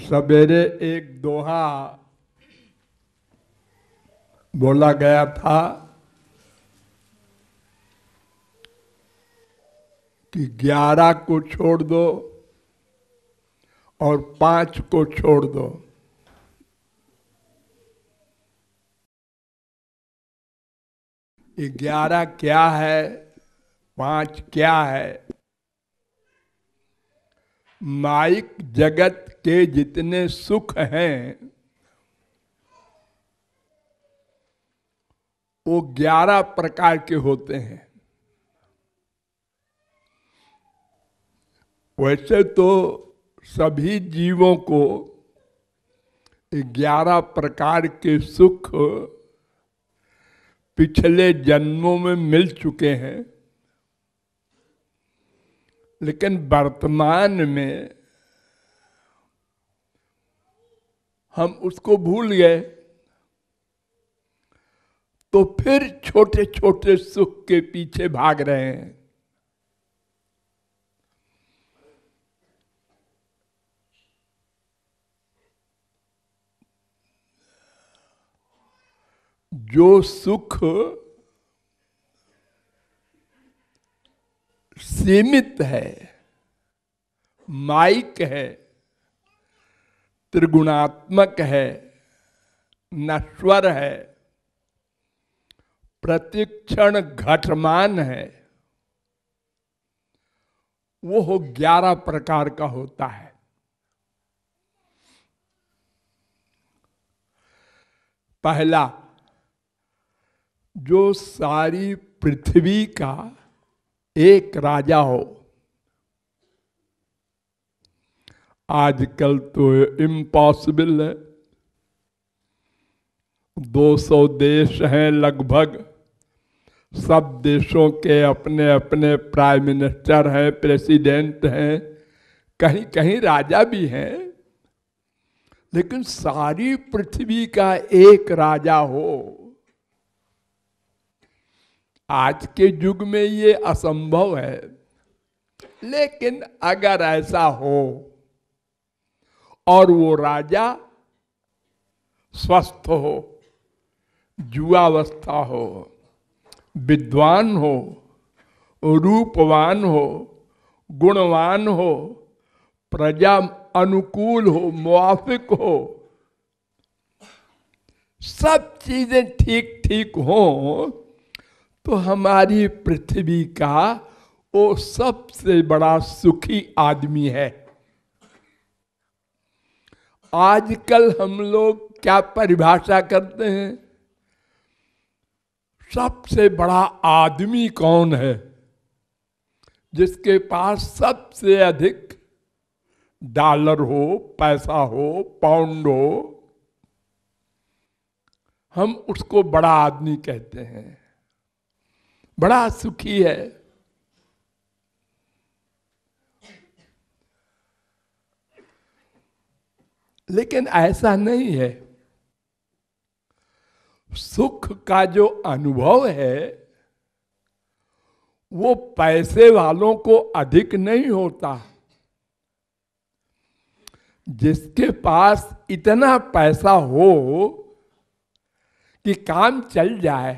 सवेरे एक दोहा बोला गया था कि 11 को छोड़ दो और 5 को छोड़ दो। ये 11 क्या है, 5 क्या है? माइक जगत के जितने सुख हैं वो 11 प्रकार के होते हैं। वैसे तो सभी जीवों को 11 प्रकार के सुख पिछले जन्मों में मिल चुके हैं, लेकिन वर्तमान में हम उसको भूल गए, तो फिर छोटे छोटे सुख के पीछे भाग रहे हैं। जो सुख सीमित है, माइक है, त्रिगुणात्मक है, नश्वर है, प्रतिक्षण घटमान है, वो 11 प्रकार का होता है। पहला, जो सारी पृथ्वी का एक राजा हो। आजकल तो इम्पॉसिबल है। 200 देश हैं लगभग, सब देशों के अपने अपने प्राइम मिनिस्टर हैं, प्रेसिडेंट हैं, कहीं कहीं राजा भी हैं, लेकिन सारी पृथ्वी का एक राजा हो, आज के युग में ये असंभव है। लेकिन अगर ऐसा हो और वो राजा स्वस्थ हो, युवावस्था हो, विद्वान हो, रूपवान हो, गुणवान हो, प्रजा अनुकूल हो, मुआफिक हो, सब चीजें ठीक ठीक हो, तो हमारी पृथ्वी का वो सबसे बड़ा सुखी आदमी है। आजकल हम लोग क्या परिभाषा करते हैं? सबसे बड़ा आदमी कौन है? जिसके पास सबसे अधिक डॉलर हो, पैसा हो, पाउंड हो, हम उसको बड़ा आदमी कहते हैं, बड़ा सुखी है। लेकिन ऐसा नहीं है। सुख का जो अनुभव है वो पैसे वालों को अधिक नहीं होता। जिसके पास इतना पैसा हो कि काम चल जाए,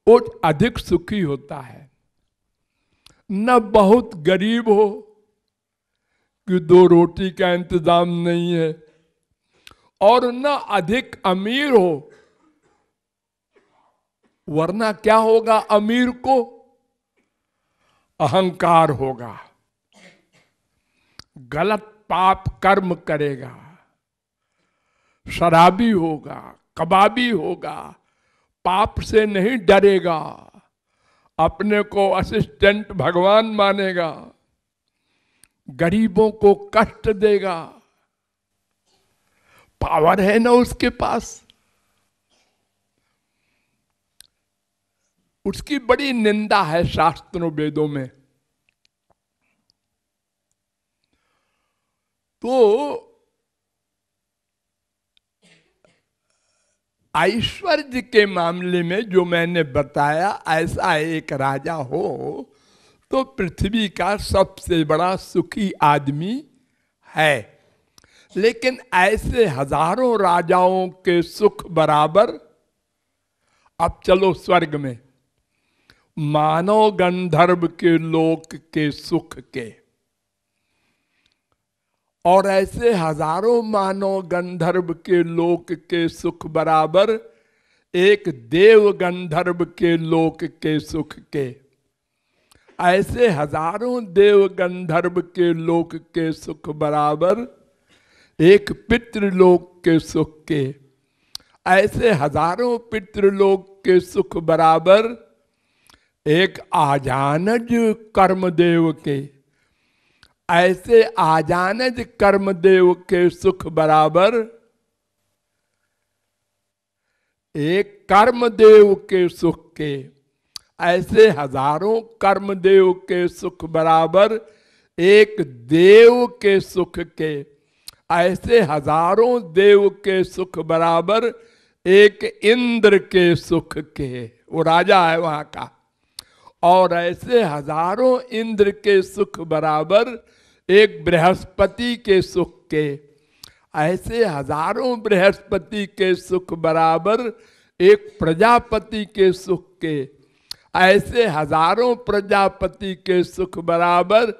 वो अधिक सुखी होता है। न बहुत गरीब हो कि 2 रोटी का इंतजाम नहीं है, और न अधिक अमीर हो, वरना क्या होगा? अमीर को अहंकार होगा, गलत पाप कर्म करेगा, शराबी होगा, कबाबी होगा, पाप से नहीं डरेगा, अपने को असिस्टेंट भगवान मानेगा, गरीबों को कष्ट देगा। पावर है ना उसके पास, उसकी बड़ी निंदा है शास्त्रों वेदों में। तो ऐश्वर्य के मामले में जो मैंने बताया, ऐसा एक राजा हो तो पृथ्वी का सबसे बड़ा सुखी आदमी है। लेकिन ऐसे हजारों राजाओं के सुख बराबर अब चलो स्वर्ग में मानव गंधर्व के लोक के सुख के, और ऐसे हजारों मानव गंधर्व के लोक के सुख बराबर एक देव गंधर्व के लोक के सुख के, ऐसे हजारों देव गंधर्व के लोक के सुख बराबर एक पितृलोक के सुख के, ऐसे हजारों पितृलोक के सुख बराबर एक आजानज कर्मदेव के, ऐसे आजानज कर्मदेव के सुख बराबर एक कर्मदेव के सुख के, ऐसे हजारों कर्मदेव के सुख बराबर एक देव के सुख के, ऐसे हजारों देव के सुख बराबर एक इंद्र के सुख के, वो राजा है वहां का, और ऐसे हजारों इंद्र के सुख बराबर एक बृहस्पति के सुख के, ऐसे हजारों बृहस्पति के सुख बराबर एक प्रजापति के सुख के, ऐसे हजारों प्रजापति के सुख बराबर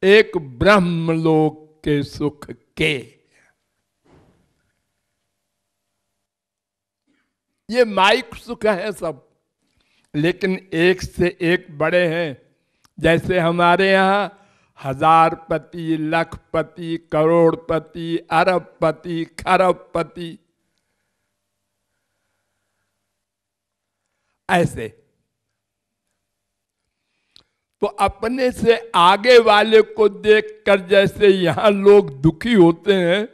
एक ब्रह्मलोक के सुख के। ये माइक सुख है सब, लेकिन एक से एक बड़े हैं। जैसे हमारे यहाँ हजारपति, लखपति, करोड़पति, अरबपति, खरबपति, ऐसे तो अपने से आगे वाले को देखकर जैसे यहां लोग दुखी होते हैं,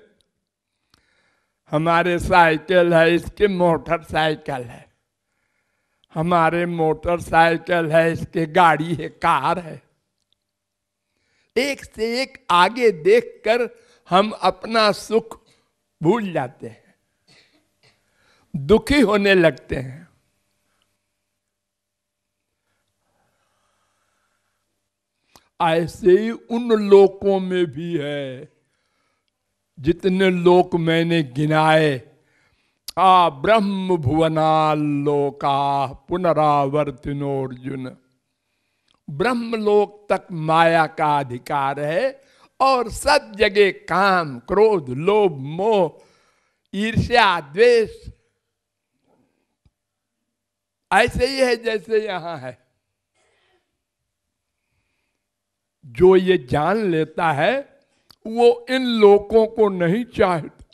हमारे साइकिल है, इसके मोटरसाइकिल है, हमारे मोटरसाइकिल है, इसके गाड़ी है, कार है, एक से एक आगे देखकर हम अपना सुख भूल जाते हैं, दुखी होने लगते हैं। ऐसे ही उन लोकों में भी है, जितने लोक मैंने गिनाए, ब्रह्म भुवना लोका पुनरावर्तिनोर्जुन, ब्रह्मलोक तक माया का अधिकार है, और सब जगह काम, क्रोध, लोभ, मोह, ईर्ष्या, द्वेष ऐसे ही है जैसे यहां है। जो ये जान लेता है वो इन लोकों को नहीं चाहता।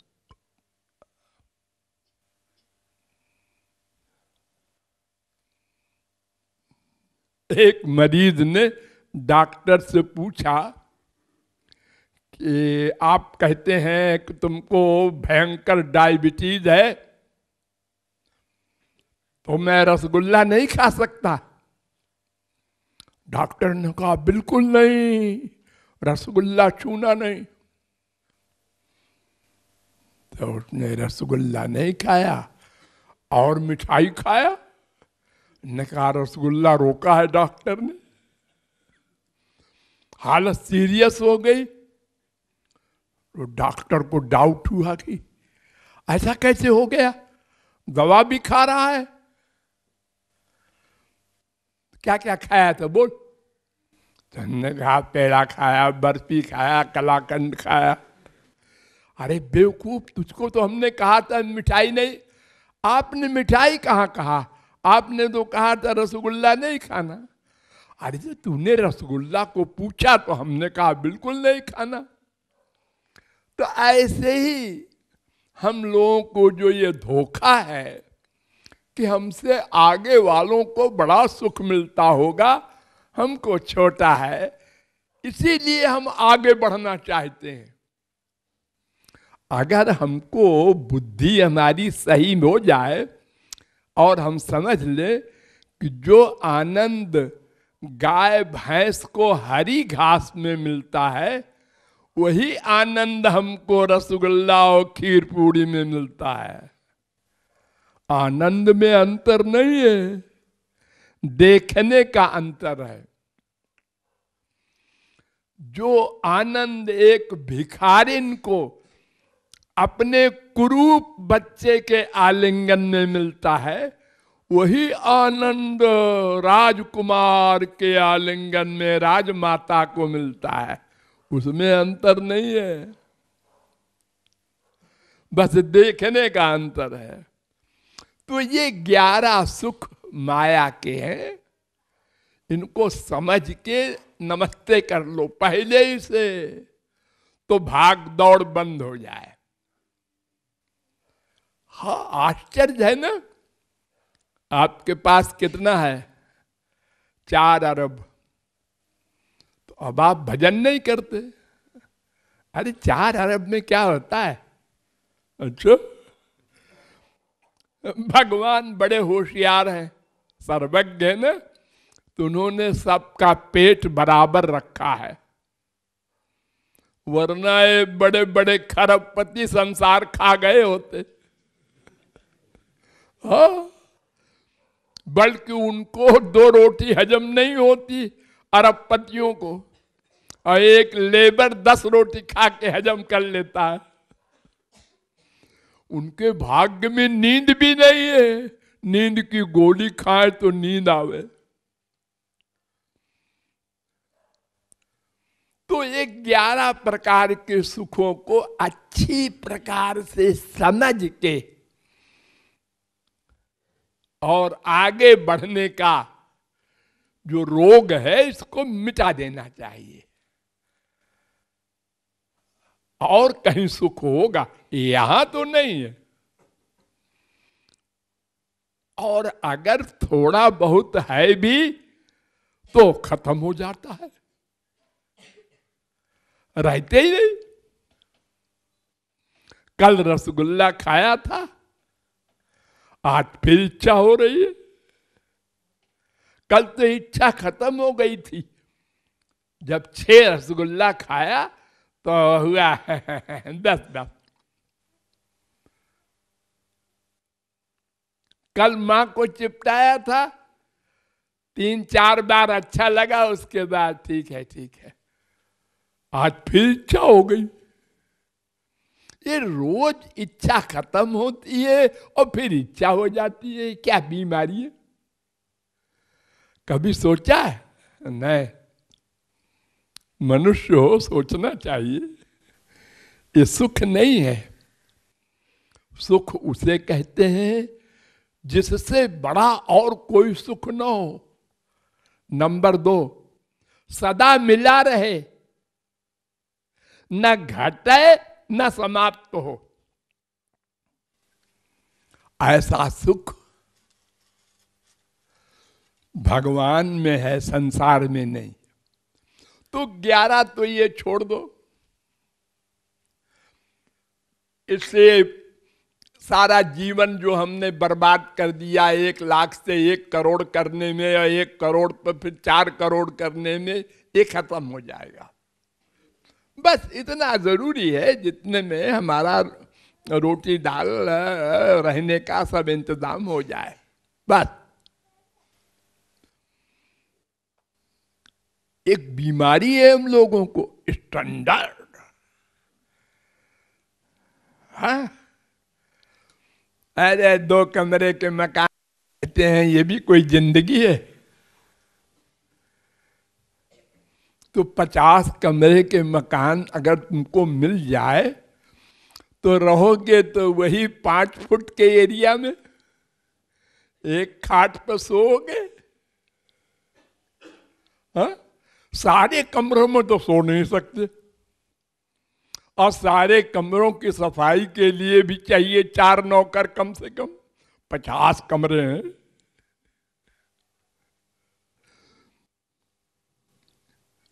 एक मरीज ने डॉक्टर से पूछा कि आप कहते हैं कि तुमको भयंकर डायबिटीज है, तो मैं रसगुल्ला नहीं खा सकता? डॉक्टर ने कहा बिल्कुल नहीं, रसगुल्ला छूना नहीं। तो उसने रसगुल्ला नहीं खाया और मिठाई खाया। ने कहा रसगुल्ला रोका है डॉक्टर ने। हालत सीरियस हो गई तो डॉक्टर को डाउट हुआ कि ऐसा कैसे हो गया, दवा भी खा रहा है। क्या क्या खाया था बोल? ने कहा पेड़ा खाया, बर्फी खाया, कलाकंद खाया। अरे बेवकूफ, तुझको तो हमने कहा था मिठाई नहीं। आपने मिठाई कहाँ कहा? आपने तो कहा था रसगुल्ला नहीं खाना। अरे जो तूने रसगुल्ला को पूछा तो हमने कहा बिल्कुल नहीं खाना। तो ऐसे ही हम लोगों को जो ये धोखा है कि हमसे आगे वालों को बड़ा सुख मिलता होगा, हमको छोटा है, इसीलिए हम आगे बढ़ना चाहते हैं। अगर हमको बुद्धि हमारी सही हो जाए और हम समझ ले कि जो आनंद गाय भैंस को हरी घास में मिलता है, वही आनंद हमको रसगुल्ला और खीर पूड़ी में मिलता है। आनंद में अंतर नहीं है, देखने का अंतर है। जो आनंद एक भिखारिन को अपने कुरूप बच्चे के आलिंगन में मिलता है, वही आनंद राजकुमार के आलिंगन में राजमाता को मिलता है। उसमें अंतर नहीं है, बस देखने का अंतर है। तो ये 11 सुख माया के हैं, इनको समझ के नमस्ते कर लो पहले ही से, तो भाग दौड़ बंद हो जाए। हाँ, आश्चर्य है ना। आपके पास कितना है? 4 अरब। तो अब आप भजन नहीं करते। अरे 4 अरब में क्या होता है? अच्छा, भगवान बड़े होशियार हैं, सर्वज्ञ है ना, तो उन्होंने सबका पेट बराबर रखा है। वरना ये बड़े बड़े खरबपति संसार खा गए होते। हाँ, बल्कि उनको 2 रोटी हजम नहीं होती अरबपतियों को, और एक लेबर 10 रोटी खा के हजम कर लेता है। उनके भाग्य में नींद भी नहीं है, नींद की गोली खाए तो नींद आवे। तो ये 11 प्रकार के सुखों को अच्छी प्रकार से समझ के और आगे बढ़ने का जो रोग है, इसको मिटा देना चाहिए। और कहीं सुख होगा, यहां तो नहीं है। और अगर थोड़ा बहुत है भी तो खत्म हो जाता है, रहते ही नहीं। कल रसगुल्ला खाया था, आज फिर इच्छा हो रही है। कल तो इच्छा खत्म हो गई थी, जब 6 रसगुल्ला खाया तो हुआ 10। कल मां को चिपटाया था, 3-4 बार अच्छा लगा, उसके बाद ठीक है ठीक है। आज फिर इच्छा हो गई। ये रोज इच्छा खत्म होती है और फिर इच्छा हो जाती है, क्या बीमारी है? कभी सोचा है? नहीं। मनुष्य हो, सोचना चाहिए। ये सुख नहीं है। सुख उसे कहते हैं जिससे बड़ा और कोई सुख न हो। नंबर 2, सदा मिला रहे, न घटे न समाप्त हो। ऐसा सुख भगवान में है, संसार में नहीं। तो 11 तो ये छोड़ दो। इससे सारा जीवन जो हमने बर्बाद कर दिया, 1 लाख से 1 करोड़ करने में, या 1 करोड़ पर फिर 4 करोड़ करने में, ये खत्म हो जाएगा। बस इतना जरूरी है जितने में हमारा रोटी दाल रहने का सब इंतजाम हो जाए, बस। एक बीमारी है हम लोगों को, स्टैंडर्ड। हाँ, अरे 2 कमरे के मकान कहते हैं, ये भी कोई जिंदगी है? तो 50 कमरे के मकान अगर तुमको मिल जाए तो रहोगे तो वही 5 फुट के एरिया में, एक खाट पर सोओगे। हाँ, सारे कमरों में तो सो नहीं सकते, और सारे कमरों की सफाई के लिए भी चाहिए 4 नौकर कम से कम। 50 कमरे हैं।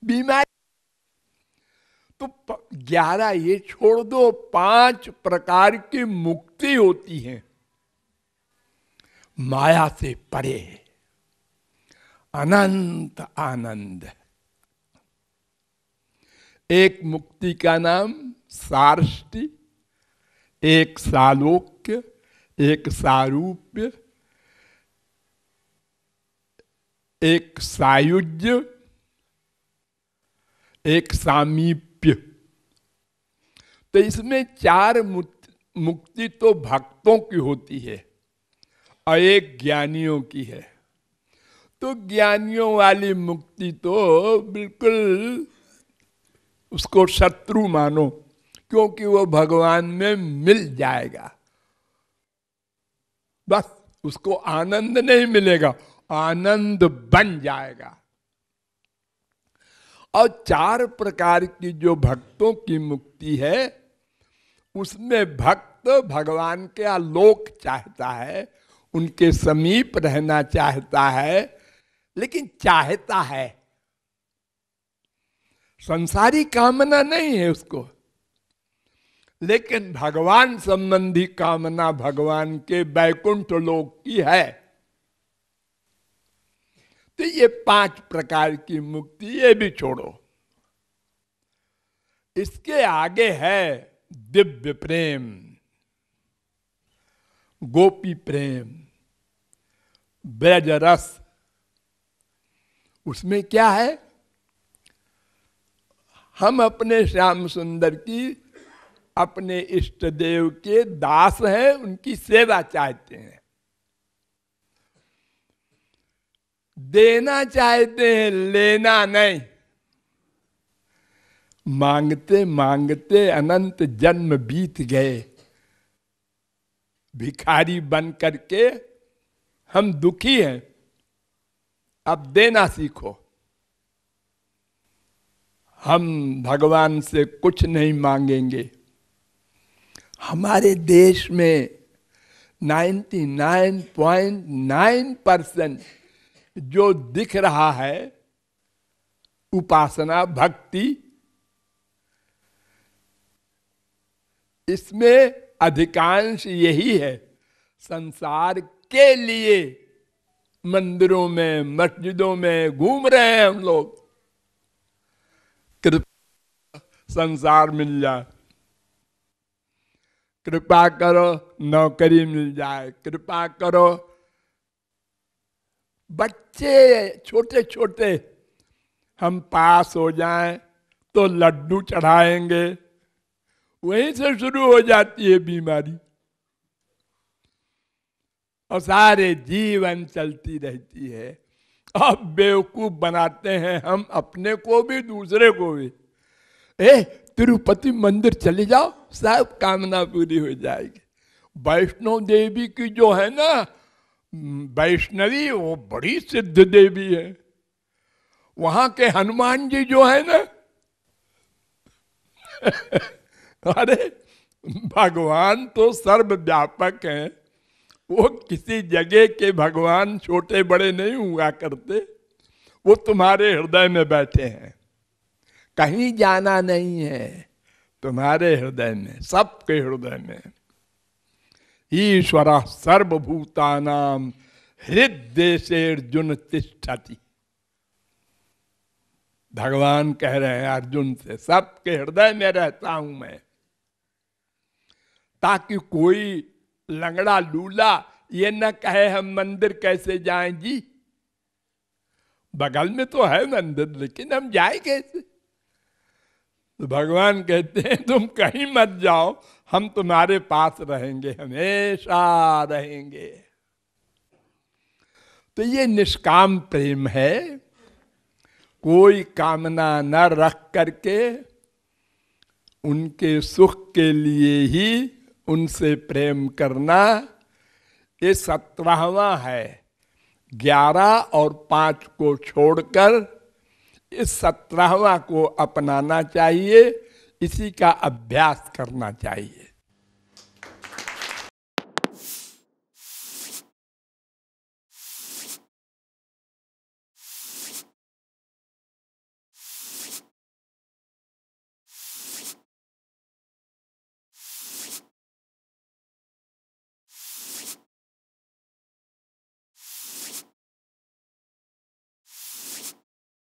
बीमारी तो 11 ये छोड़ दो, 5 प्रकार की मुक्ति होती है माया से परे, अनंत आनंद। एक मुक्ति का नाम सार्ष्टि, एक सालोक्य, एक सारूप्य, एक सायुज्य, एक सामीप्य। तो इसमें चार मुक्ति तो भक्तों की होती है और एक ज्ञानियों की है। तो ज्ञानियों वाली मुक्ति तो बिल्कुल उसको शत्रु मानो, क्योंकि वो भगवान में मिल जाएगा। बस उसको आनंद नहीं मिलेगा, आनंद बन जाएगा। और चार प्रकार की जो भक्तों की मुक्ति है, उसमें भक्त भगवान के आलोक चाहता है, उनके समीप रहना चाहता है, लेकिन चाहता है, संसारी कामना नहीं है उसको। लेकिन भगवान संबंधी कामना भगवान के वैकुंठ लोक की है। तो ये पांच प्रकार की मुक्ति, ये भी छोड़ो। इसके आगे है दिव्य प्रेम, गोपी प्रेम, ब्रज रस। उसमें क्या है? हम अपने श्याम सुंदर की, अपने इष्ट देव के दास हैं, उनकी सेवा चाहते हैं, देना चाहते हैं, लेना नहीं। मांगते मांगते अनंत जन्म बीत गए, भिखारी बन करके हम दुखी हैं। अब देना सीखो। हम भगवान से कुछ नहीं मांगेंगे। हमारे देश में 99.9% जो दिख रहा है उपासना भक्ति, इसमें अधिकांश यही है। संसार के लिए मंदिरों में मस्जिदों में घूम रहे हैं हम लोग। कृपा संसार मिल जाए, कृपा करो नौकरी मिल जाए, कृपा करो। बच्चे छोटे छोटे हम पास हो जाएं तो लड्डू चढ़ाएंगे, वहीं से शुरू हो जाती है बीमारी और सारे जीवन चलती रहती है। अब बेवकूफ बनाते हैं हम अपने को भी दूसरे को भी। तिरुपति मंदिर चले जाओ, सब कामना पूरी हो जाएगी। वैष्णो देवी की जो है ना वैष्णवी, वो बड़ी सिद्ध देवी है। वहां के हनुमान जी जो है ना अरे भगवान तो सर्वव्यापक हैं। वो किसी जगह के भगवान छोटे बड़े नहीं हुआ करते, वो तुम्हारे हृदय में बैठे हैं, कहीं जाना नहीं है, तुम्हारे हृदय में, सबके हृदय में। ईश्वर सर्वभूतानां हृदय अर्जुन तिष्ठति। भगवान कह रहे हैं अर्जुन से, सबके हृदय में रहता हूं मैं, ताकि कोई लंगड़ा लूला ये न कहे हम मंदिर कैसे जाएं जी। बगल में तो है मंदिर, लेकिन हम जाए कैसे? तो भगवान कहते हैं तुम कहीं मत जाओ, हम तुम्हारे पास रहेंगे, हमेशा रहेंगे। तो ये निष्काम प्रेम है, कोई कामना न रख करके उनके सुख के लिए ही उनसे प्रेम करना। ये 17वां है। 11 और 5 को छोड़कर इस 17वां को अपनाना चाहिए, इसी का अभ्यास करना चाहिए।